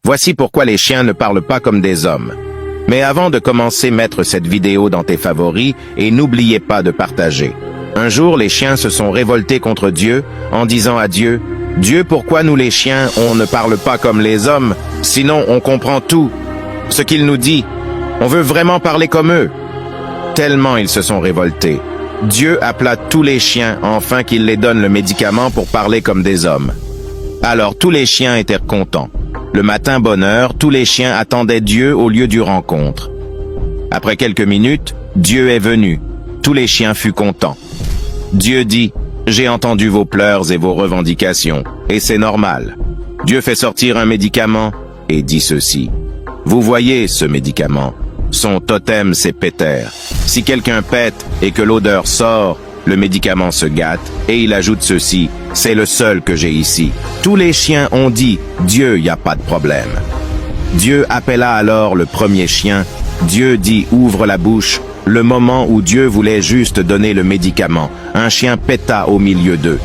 Voici pourquoi les chiens ne parlent pas comme des hommes. Mais avant de commencer, mettre cette vidéo dans tes favoris et n'oubliez pas de partager. Un jour, les chiens se sont révoltés contre Dieu en disant à Dieu, « Dieu, pourquoi nous les chiens, on ne parle pas comme les hommes, sinon on comprend tout ce qu'il nous dit. On veut vraiment parler comme eux. » Tellement ils se sont révoltés. Dieu appela tous les chiens afin qu'il les donne le médicament pour parler comme des hommes. Alors tous les chiens étaient contents. Le matin, bonne heure, tous les chiens attendaient Dieu au lieu du rencontre. Après quelques minutes, Dieu est venu. Tous les chiens furent contents. Dieu dit, « J'ai entendu vos pleurs et vos revendications, et c'est normal. » Dieu fait sortir un médicament et dit ceci. « Vous voyez ce médicament. Son totem, c'est Péter. Si quelqu'un pète et que l'odeur sort, le médicament se gâte, et il ajoute ceci, « C'est le seul que j'ai ici. » Tous les chiens ont dit, « Dieu, y a pas de problème. » Dieu appela alors le premier chien. Dieu dit, « Ouvre la bouche. » Le moment où Dieu voulait juste donner le médicament, un chien péta au milieu d'eux.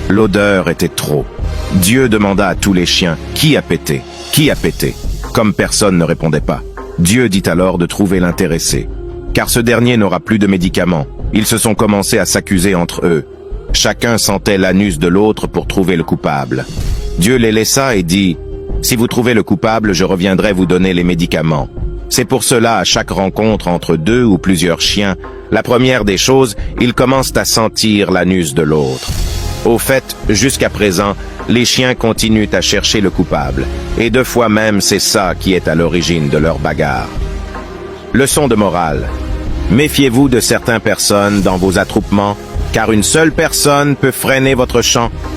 L'odeur était trop. Dieu demanda à tous les chiens, « Qui a pété? Qui a pété ?» Comme personne ne répondait pas. Dieu dit alors de trouver l'intéressé. Car ce dernier n'aura plus de médicaments. Ils se sont commencés à s'accuser entre eux. Chacun sentait l'anus de l'autre pour trouver le coupable. Dieu les laissa et dit, « Si vous trouvez le coupable, je reviendrai vous donner les médicaments. » C'est pour cela, à chaque rencontre entre deux ou plusieurs chiens, la première des choses, ils commencent à sentir l'anus de l'autre. Au fait, jusqu'à présent, les chiens continuent à chercher le coupable. Et 2 fois même, c'est ça qui est à l'origine de leur bagarre. Leçon de morale. Méfiez-vous de certaines personnes dans vos attroupements, car une seule personne peut freiner votre chant.